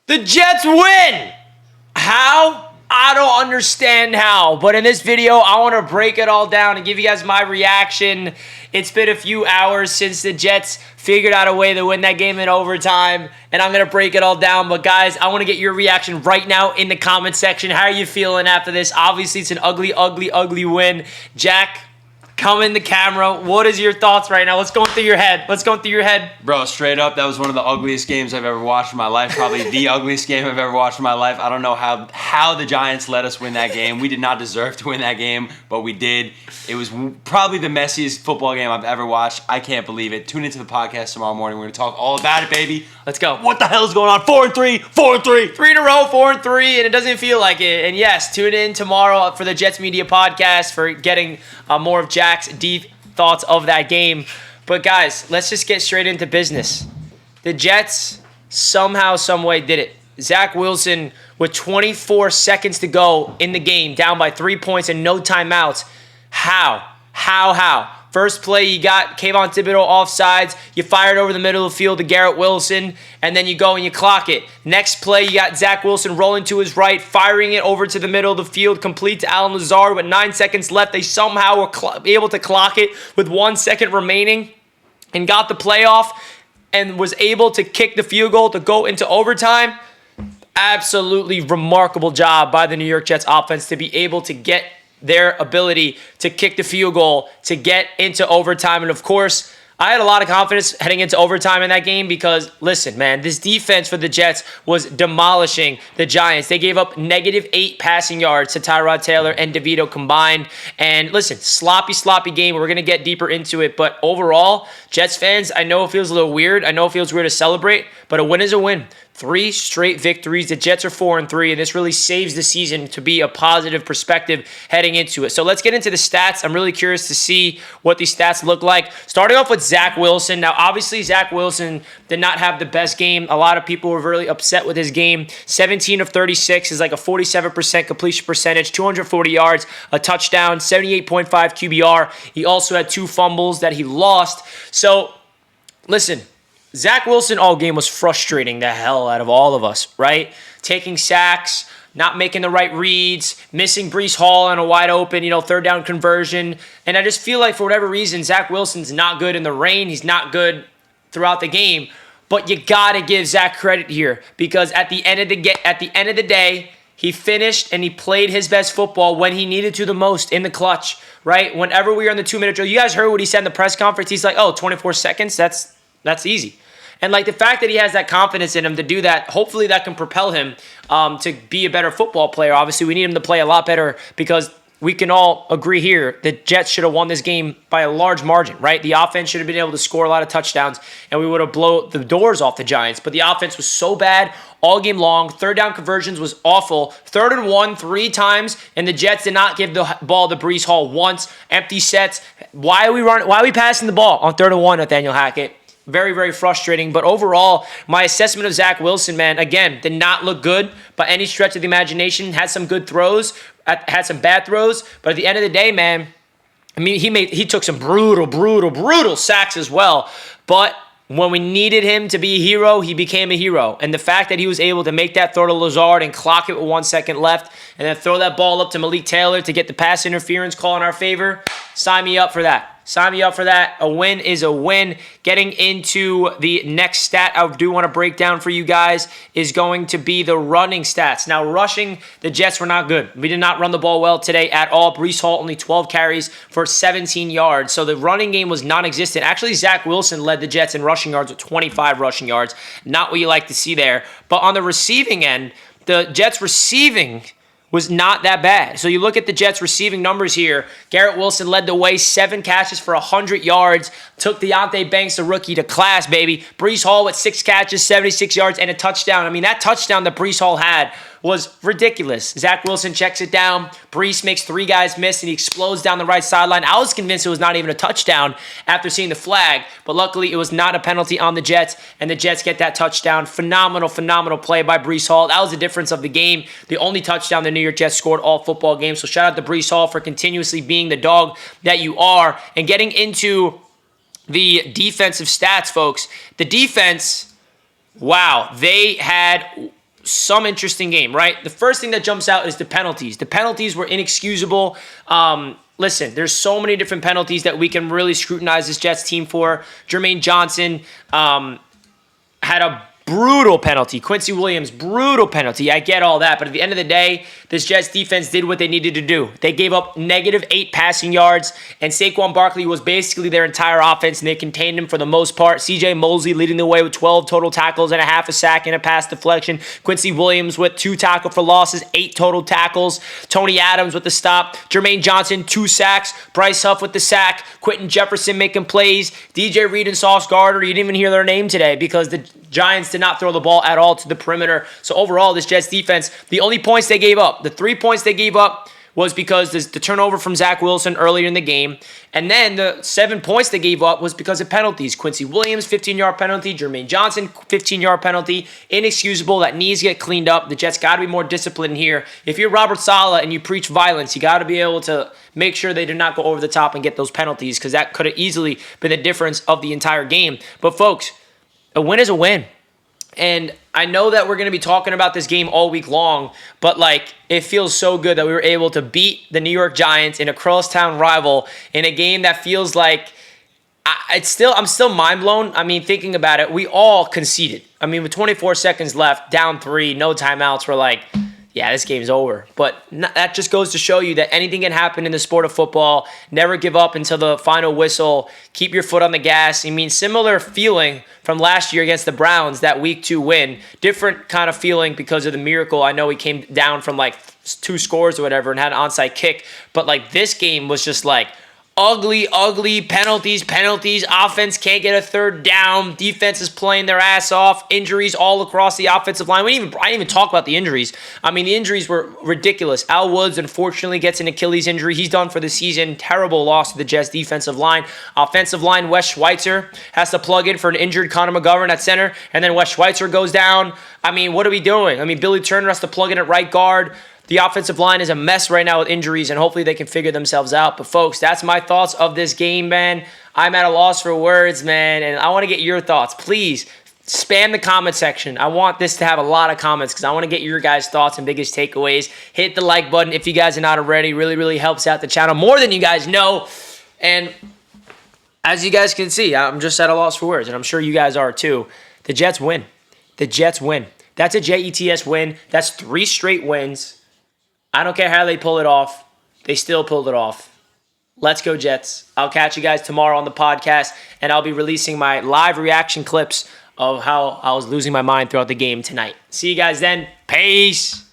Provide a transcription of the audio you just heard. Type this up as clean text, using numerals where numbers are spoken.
The Jets win! How? I don't understand how, but in this video, I want to break it all down and give you guys my reaction. It's been a few hours since the Jets figured out a way to win that game in overtime, and I'm going to break it all down. But guys, I want to get your reaction right now in the comment section. How are you feeling after this? Obviously, it's an ugly, ugly, ugly win. Jack, come in the camera. What is your thoughts right now? What's going through your head? What's going through your head? Bro, straight up, that was one of the ugliest games I've ever watched in my life. Probably the ugliest game I've ever watched in my life. I don't know how the Giants let us win that game. We did not deserve to win that game, but we did. It was probably the messiest football game I've ever watched. I can't believe it. Tune into the podcast tomorrow morning. We're going to talk all about it, baby. Let's go. What the hell is going on? 4-3, 4-3. 3 in a row, 4-3, and it doesn't feel like it. And yes, tune in tomorrow for the Jets Media Podcast for getting more of Jack's deep thoughts of that game. But guys, let's just get straight into business. The Jets somehow, some way did it. Zach Wilson with 24 seconds to go in the game, down by 3 points and no timeouts. How? First play, you got Kayvon Thibodeau offsides. You fired over the middle of the field to Garrett Wilson, and then you go and you clock it. Next play, you got Zach Wilson rolling to his right, firing it over to the middle of the field, complete to Allen Lazard with 9 seconds left. They somehow were able to clock it with 1 second remaining and got the playoff and was able to kick the field goal to go into overtime. Absolutely remarkable job by the New York Jets offense to be able to get their ability to kick the field goal to get into overtime. And of course, I had a lot of confidence heading into overtime in that game because, listen, man, this defense for the Jets was demolishing the Giants. They gave up -8 passing yards to Tyrod Taylor and DeVito combined. And listen, sloppy game. We're going to get deeper into it. But overall, Jets fans, I know it feels a little weird. I know it feels weird to celebrate, but a win is a win. 3 straight victories. The Jets are 4-3, and this really saves the season to be a positive perspective heading into it. So let's get into the stats. I'm really curious to see what these stats look like. Starting off with Zach Wilson. Now, obviously, Zach Wilson did not have the best game. A lot of people were really upset with his game. 17 of 36 is like a 47% completion percentage, 240 yards, a touchdown, 78.5 QBR. He also had 2 fumbles that he lost. So, listen, Zach Wilson all game was frustrating the hell out of all of us, right? Taking sacks, not making the right reads, missing Breece Hall on a wide open, third down conversion. And I just feel like for whatever reason, Zach Wilson's not good in the rain. He's not good throughout the game. But you got to give Zach credit here because at the end of the day, he finished and he played his best football when he needed to the most in the clutch, right? Whenever we were in the 2-minute drill, you guys heard what he said in the press conference. He's like, 24 seconds, that's easy. And like the fact that he has that confidence in him to do that, hopefully that can propel him to be a better football player. Obviously, we need him to play a lot better because we can all agree here the Jets should have won this game by a large margin, right? The offense should have been able to score a lot of touchdowns, and we would have blown the doors off the Giants. But the offense was so bad all game long. Third down conversions was awful. 3rd and 1 3 times, and the Jets did not give the ball to Breece Hall once. Empty sets. Why are we passing the ball on 3rd and 1, Nathaniel Hackett? Very, very frustrating. But overall, my assessment of Zach Wilson, man, again, did not look good by any stretch of the imagination. Had some good throws, had some bad throws. But at the end of the day, man, I mean, he took some brutal sacks as well. But when we needed him to be a hero, he became a hero. And the fact that he was able to make that throw to Lazard and clock it with 1 second left and then throw that ball up to Malik Taylor to get the pass interference call in our favor, sign me up for that. Sign me up for that. A win is a win. Getting into the next stat I do want to break down for you guys is going to be the running stats. Now, rushing, the Jets were not good. We did not run the ball well today at all. Breece Hall only 12 carries for 17 yards. So the running game was non-existent. Actually, Zach Wilson led the Jets in rushing yards with 25 rushing yards. Not what you like to see there. But on the receiving end, the Jets receiving was not that bad. So you look at the Jets receiving numbers here. Garrett Wilson led the way, 7 catches for 100 yards. Took Deonte Banks, the rookie, to class, baby. Breece Hall with 6 catches, 76 yards, and a touchdown. I mean, that touchdown that Breece Hall had was ridiculous. Zach Wilson checks it down. Breece makes 3 guys miss, and he explodes down the right sideline. I was convinced it was not even a touchdown after seeing the flag, but luckily it was not a penalty on the Jets, and the Jets get that touchdown. Phenomenal play by Breece Hall. That was the difference of the game. The only touchdown the New York Jets scored all football game. So shout out to Breece Hall for continuously being the dog that you are. And getting into the defensive stats, folks. The defense, wow, they had some interesting game, right? The first thing that jumps out is the penalties. The penalties were inexcusable. Listen, there's so many different penalties that we can really scrutinize this Jets team for. Jermaine Johnson had a brutal penalty. Quincy Williams, brutal penalty. I get all that. But at the end of the day, this Jets defense did what they needed to do. They gave up -8 passing yards, and Saquon Barkley was basically their entire offense, and they contained him for the most part. CJ Mosley leading the way with 12 total tackles and a half a sack and a pass deflection. Quincy Williams with 2 tackle for losses, 8 total tackles. Tony Adams with the stop. Jermaine Johnson, 2 sacks. Bryce Huff with the sack. Quentin Jefferson making plays. DJ Reed and Sauce Gardner, you didn't even hear their name today because the Giants did not throw the ball at all to the perimeter. So overall, this Jets defense, the only points they gave up, the 3 points they gave up was because the turnover from Zach Wilson earlier in the game. And then the 7 points they gave up was because of penalties. Quincy Williams, 15-yard penalty. Jermaine Johnson, 15-yard penalty. Inexcusable. That needs to get cleaned up. The Jets got to be more disciplined here. If you're Robert Saleh and you preach violence, you got to be able to make sure they do not go over the top and get those penalties, because that could have easily been the difference of the entire game. But folks, a win is a win. And I know that we're going to be talking about this game all week long, but it feels so good that we were able to beat the New York Giants in a crosstown rival in a game that feels like I'm still mind blown. I mean, thinking about it, we all conceded. I mean, with 24 seconds left, down 3, no timeouts, we're like, yeah, this game's over. But that just goes to show you that anything can happen in the sport of football. Never give up until the final whistle. Keep your foot on the gas. I mean, similar feeling from last year against the Browns, that week 2 win. Different kind of feeling because of the miracle. I know we came down from 2 scores or whatever and had an onside kick. But this game was just ugly penalties. Offense can't get a third down. Defense is playing their ass off. Injuries all across the offensive line. I didn't even talk about the injuries. I mean, the injuries were ridiculous. Al Woods, unfortunately, gets an Achilles injury. He's done for the season. Terrible loss to the Jets defensive line. Offensive line, Wes Schweitzer has to plug in for an injured Connor McGovern at center, and then Wes Schweitzer goes down. I mean, what are we doing? I mean, Billy Turner has to plug in at right guard. The offensive line is a mess right now with injuries, and hopefully they can figure themselves out. But, folks, that's my thoughts of this game, man. I'm at a loss for words, man, and I want to get your thoughts. Please, spam the comment section. I want this to have a lot of comments because I want to get your guys' thoughts and biggest takeaways. Hit the like button if you guys are not already. Really, really helps out the channel more than you guys know. And as you guys can see, I'm just at a loss for words, and I'm sure you guys are too. The Jets win. The Jets win. That's a JETS win. That's 3 straight wins. I don't care how they pull it off. They still pulled it off. Let's go, Jets. I'll catch you guys tomorrow on the podcast, and I'll be releasing my live reaction clips of how I was losing my mind throughout the game tonight. See you guys then. Peace.